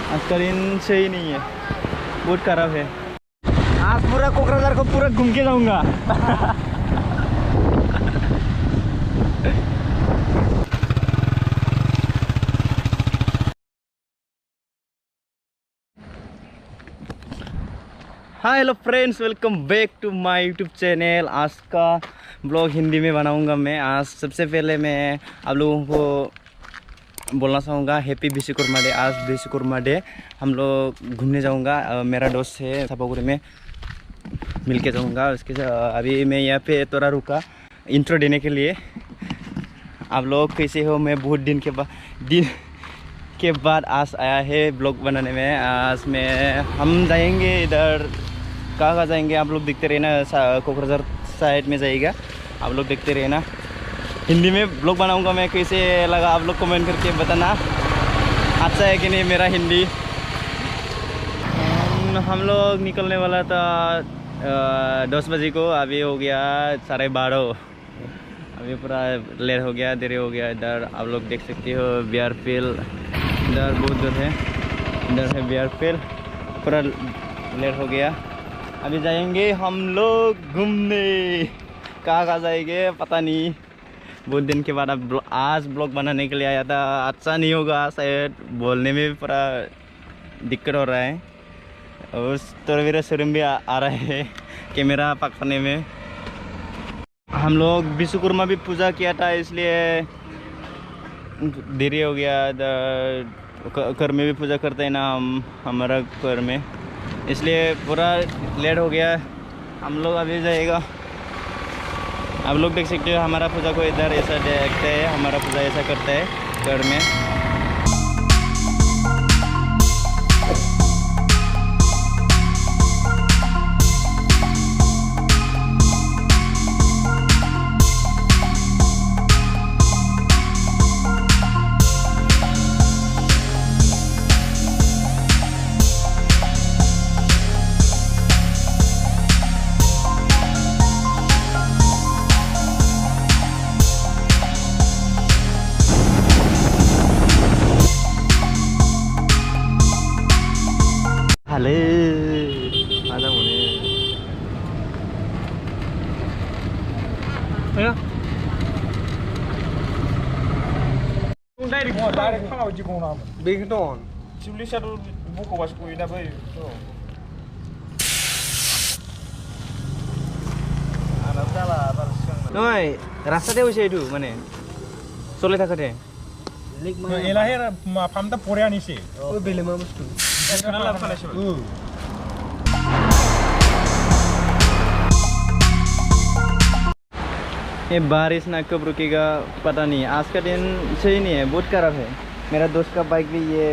आज का दिन सही नहीं है, बहुत खराब है। आज पूरा कोकराझार को पूरा घूम के जाऊंगा। Hi hello friends, welcome back to my YouTube channel. आज का ब्लॉग हिंदी में बनाऊंगा मैं। आज सबसे पहले मैं आप लोगों को बोलना चाहूँगा हैप्पी विश्वकर्मा डे। आज विश्वकर्मा डे, हम लोग घूमने जाऊँगा। मेरा दोस्त है छापागुड़ी में, मिल के जाऊँगा उसके साथ। अभी मैं यहाँ पे थोड़ा रुका इंट्रो देने के लिए। आप लोग कैसे हो? मैं बहुत दिन के बाद आज आया है ब्लॉग बनाने में। आज मैं हम जाएंगे इधर, कहाँ जाएंगे आप लोग देखते रहना। कोकराझार साइड में जाएगा, आप लोग देखते रहना। हिंदी में ब्लॉग बनाऊंगा मैं। कैसे लगा आप लोग कमेंट करके बताना, अच्छा है कि नहीं मेरा हिंदी। हम लोग निकलने वाला था 10 बजे को, अभी हो गया 12:30। अभी पूरा लेट हो गया, देरी हो गया। इधर आप लोग देख सकते हो बिहार फील्ड, इधर बहुत दूर है, इधर है बिहार फील्ड। पूरा लेट हो गया। अभी जाएंगे हम लोग घूमने। कहाँ जाएंगे पता नहीं। बहुत दिन के बाद अब आज ब्लॉग बनाने के लिए आया था। अच्छा नहीं होगा शायद, बोलने में भी पूरा दिक्कत हो रहा है। और तो मेरा शर्म भी आ रहा है कैमरा पकड़ने में। हम लोग विश्वकर्मा भी पूजा किया था, इसलिए देरी हो गया। घर में भी पूजा करते हैं ना हम, हमारा घर में, इसलिए पूरा लेट हो गया। हम लोग अभी जाएगा। आप लोग देख सकते हो हमारा पूजा को इधर ऐसा देखते हैं, हमारा पूजा ऐसा करता है घर में। Halo, ada mana? Ya? Direct kalau jipong nama. Big Don. Cibli satu buku pas kui dah bayi. Anak salah terus. Noi, rasa dia usia itu mana? Soleh tak ada. Elahir paham tak Korea ni sih. Oh, beli mamus tu. Kenal lah kalau sih. ये बारिश ना कब रुकेगा पता नहीं। आज का दिन सही नहीं है, बहुत खराब है। मेरा दोस्त का बाइक भी ये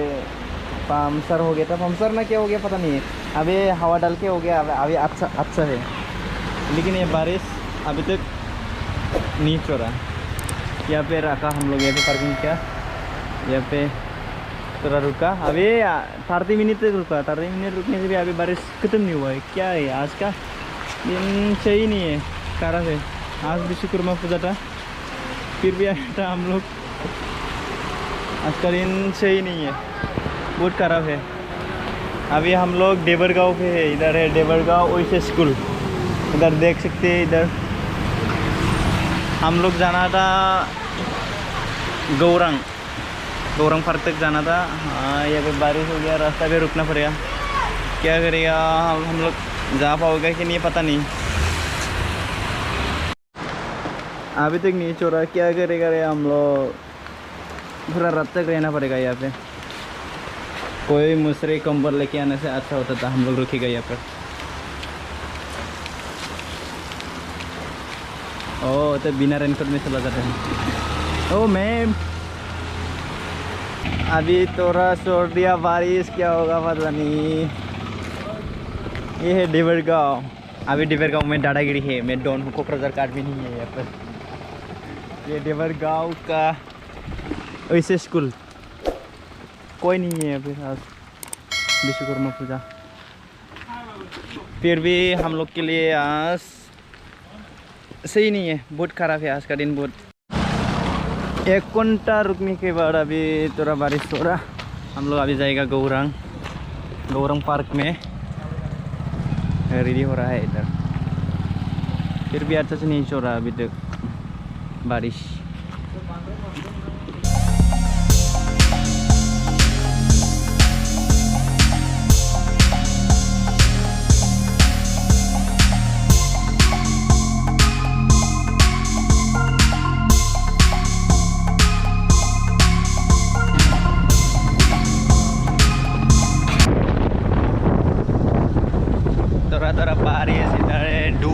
पंचर हो गया था। पंचर ना क्या हो गया पता नहीं। अभी हवा डाल के हो गया, अभी अच्छा है। लेकिन ये बारिश अभी तक नहीं छोड़ा। यहाँ पे रखा हम लोग, यहाँ पे पार्किंग किया, यहाँ पे थोड़ा रुका। अभी 30 मिनट तक रुका। 30 मिनट रुकने से भी अभी बारिश खत्म नहीं हुआ है। क्या है, आज का दिन सही नहीं है, खराब है। आज विश्वकर्मा पूजा था, फिर भी आया था हम लोग। आज का दिन सही नहीं है, बहुत खराब है। अभी हम लोग देवरगांव पे है। इधर है देवरगांव ओएस स्कूल, इधर देख सकते हैं। इधर हम लोग जाना था गौरंग पार्क तक जाना था। हाँ, यहाँ पे बारिश हो गया, रास्ता पे रुकना पड़ेगा। क्या करेगा, हम लोग जा पाओगे कि नहीं पता नहीं। अभी तक नहीं छोड़ा, क्या करेगा रे। हम लोग पूरा रात तक रहना पड़ेगा यहाँ पे। कोई मुसरे कंबल लेके आने से अच्छा होता था। हम लोग रुकेगा यहाँ पर। ओ तो बिना रेनकोट में चला जाता है। ओ मैम, अभी थोड़ा छोड़ दिया बारिश, क्या होगा पता नहीं। ये है देवरगांव। अभी देवरगांव में दादागिरी है। मैं डॉन हूँ, कोकराझार का आदमी नहीं है यहाँ पर। ये देवरगांव का ओएस स्कूल, कोई नहीं है यहाँ पे। आज विश्वकर्मा पूजा, फिर भी हम लोग के लिए आज सही नहीं है, बहुत खराब है आज का दिन। बहुत 1 घंटा रुकने के बाद अभी थोड़ा बारिश हो रहा। हम लोग अभी जाएगा गौरंग। गौरंग पार्क में रेडी हो रहा है इधर। फिर भी अच्छा से नहीं हो रहा अभी तक बारिश। थोड़ा बारिश इधर है डू।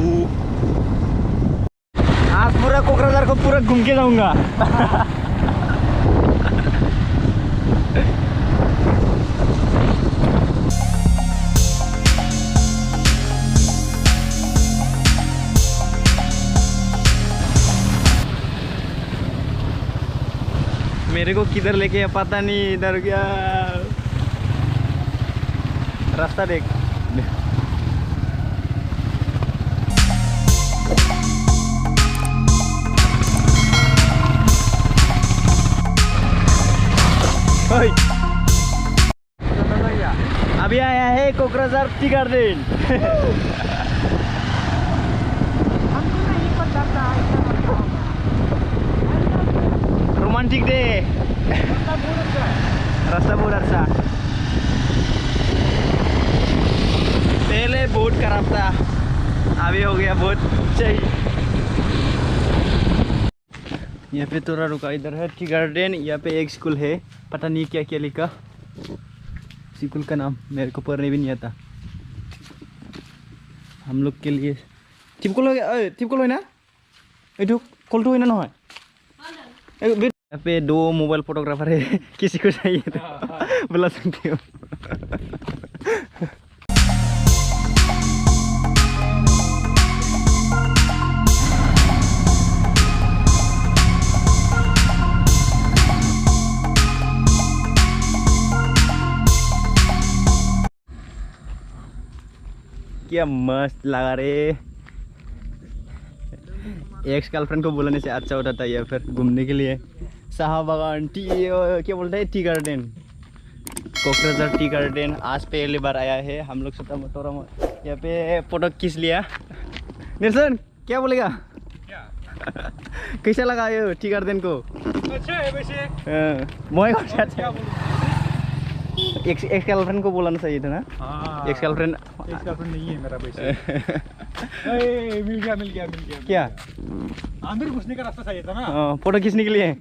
आज पूरा कोकराझार को पूरा घूम के जाऊंगा। मेरे को किधर लेके पता नहीं, इधर क्या रास्ता देख। अभी आया है Kokrajhar tea garden. Romantic day. रास्ता बहुत अच्छा। पहले बहुत खराब था, अभी हो गया बहुत सही। यहाँ पे थोड़ा रुका, इधर है टी गार्डन। यहाँ पे एक स्कूल है, पता नहीं क्या क्या लिखा स्कूल का नाम, मेरे को पढ़ने भी नहीं आता। हम लोग के लिए टिपकल ना कल तो ना यहाँ पे 2 मोबाइल फोटोग्राफर है, किसी को चाहिए तो बुला सकते हो। क्या मस्त लगा रे। एक्स गर्लफ्रेंड को बुलाने से अच्छा होता था या फिर घूमने के लिए। शाहबागान टी क्या बोलते हैं, tea garden, Kokrajhar tea garden. आज पहली बार आया है हम लोग। छोटा यहाँ पे फोटो खींच लिया। निरसन क्या बोलेगा? कैसा लगा ये टी गार्डन को? अच्छा है वैसे। मोए को अच्छा। एक्स गर्लफ्रेंड को बुलाना चाहिए था ना। एक्स गर्लफ्रेंड नहीं है मेरा वैसे। मिल गया क्या अंदर घुसने का रास्ता चाहिए था ना। फोटो खींचने के लिए।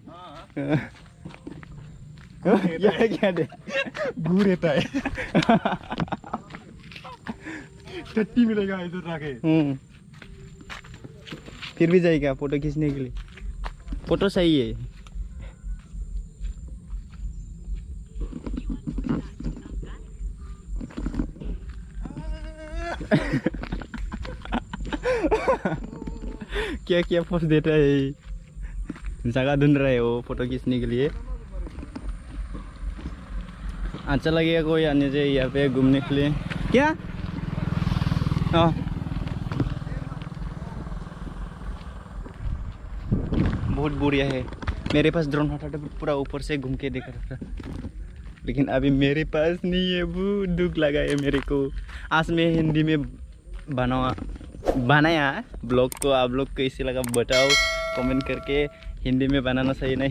क्या दे घूर रहता है। टट्टी मिलेगा इधर आके। फिर भी जाएगा फोटो खींचने के लिए। फोटो सही है। क्या क्या पोस्ट देता है, जगह ढूंढ रहे हो फोटो खींचने के लिए। अच्छा लगेगा कोई आने से यहाँ पे घूमने के लिए। क्या बहुत बढ़िया है। मेरे पास ड्रोन होता तो पूरा ऊपर से घूम के देख रहा था, लेकिन अभी मेरे पास नहीं है। वो दुख लगा है मेरे को। आज मैं हिंदी में बनाया ब्लॉग को। आप लोग कैसे लगा बताओ कमेंट करके। हिंदी में बनाना चाहिए ना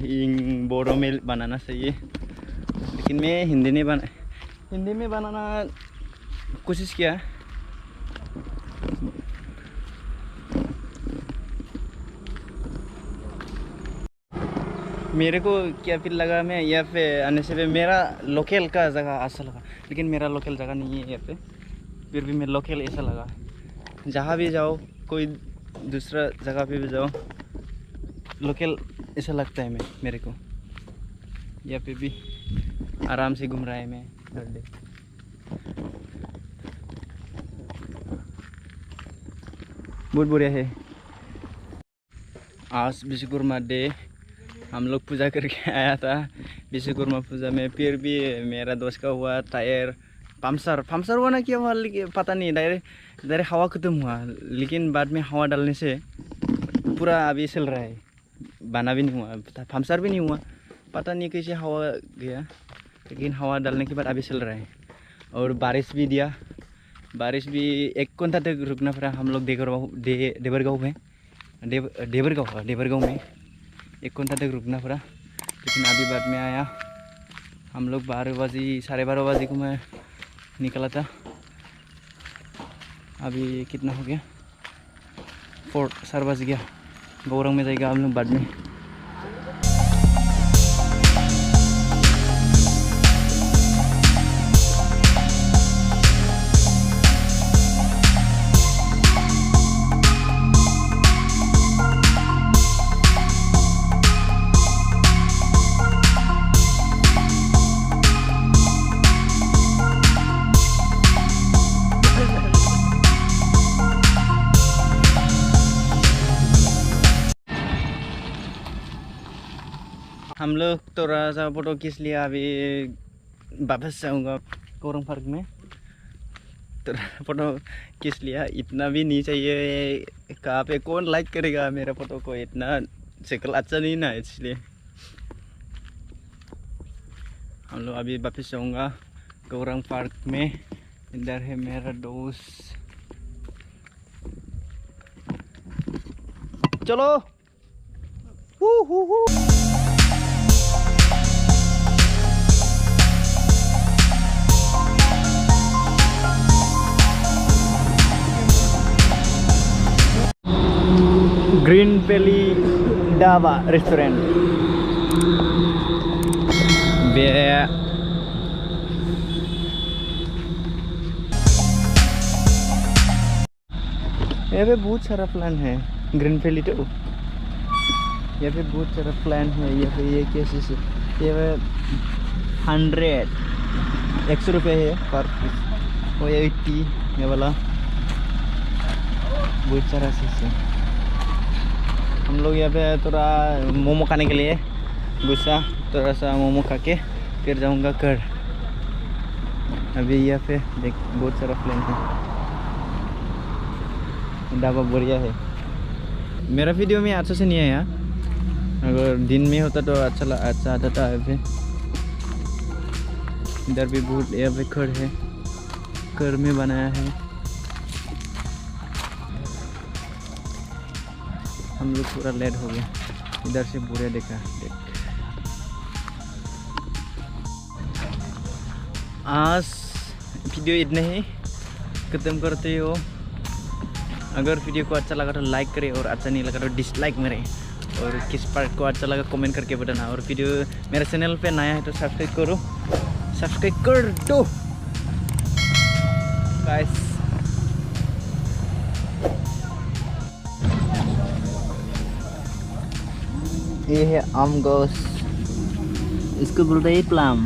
बोडो में बनाना चाहिए, लेकिन मैं हिंदी में बनाना कोशिश किया। मेरे को क्या फिर लगा, मैं यहाँ पे आने से मेरा लोकल का जगह अच्छा लगा, लेकिन मेरा लोकल जगह नहीं है यहाँ पे। फिर भी मैं लोकल ऐसा लगा। जहाँ भी जाओ, कोई दूसरा जगह पे भी जाओ, लोकल ऐसा लगता है मेरे को। यहाँ पे भी आराम से घूम रहा है मैं हर डे। बहुत बढ़िया है। आज विश्वकर्मा डे, हम लोग पूजा करके आया था विश्वकर्मा पूजा में। फिर भी मेरा दोस्त का हुआ टायर पंक्चर हुआ ना, क्या हुआ पता नहीं। डायरेक्ट हवा खत्म हुआ, लेकिन बाद में हवा डालने से पूरा अभी चल रहा है। बना भी नहीं हुआ, पंक्चर भी नहीं हुआ, पता नहीं कैसे हवा गया, लेकिन हवा डालने के बाद अभी चल रहा है। और बारिश भी दिया। बारिश भी 1 घंटा तक रुकना पड़ा। हम लोग देवरगांव में देवरगांव में 1 घंटा तक रुकना पड़ा, लेकिन अभी बाद में आया। हम लोग 12 बजे 12:30 बजे को मैं निकला था। अभी कितना हो गया, 4 बज गया। गौरंग में जाएगा हम लोग बाद में। हम लोग थोड़ा सा फोटो खींच लिया। अभी वापस जाऊंगा गौरंग पार्क में। थोड़ा फोटो खींच लिया। इतना भी नहीं चाहिए, कहाँ पे कौन लाइक करेगा मेरा फोटो को, इतना शक्ल अच्छा नहीं ना, इसलिए हम लोग अभी वापस जाऊंगा गौरंग पार्क में। इधर है मेरा दोस्त, चलो। Green valley dhaba restaurant. यहाँ पे बहुत सारा प्लान है ग्रीन वैली। तो यहाँ पे बहुत सारा प्लान है। यहाँ पे ये कैसे से ये 100 रुपये है पर पीस, और 80 ये वाला। बहुत सारा चीज़ है। हम लोग यहाँ पे थोड़ा मोमो खाने के लिए गुस्सा, थोड़ा सा मोमो खा के फिर जाऊँगा घर। अभी यहाँ पे देख बहुत सारा प्लान है। ढाबा बढ़िया है। मेरा वीडियो में अच्छा से नहीं आया, अगर दिन में होता तो अच्छा आता था। यहाँ पे इधर भी बहुत, यहाँ पे घर है, घर में बनाया है। हम लोग पूरा लेट हो गया। इधर से बुरे देखा देख। आज वीडियो इतने ही ख़त्म करते हो। अगर वीडियो को अच्छा लगा तो लाइक करें, और अच्छा नहीं लगा तो डिसलाइक करें। और किस पार्ट को अच्छा लगा कमेंट करके बताना। और वीडियो मेरे चैनल पे नया है तो सब्सक्राइब करो, सब्सक्राइब कर दो गाइस। ये है आम गोस, इसको बोलते हैं प्लम।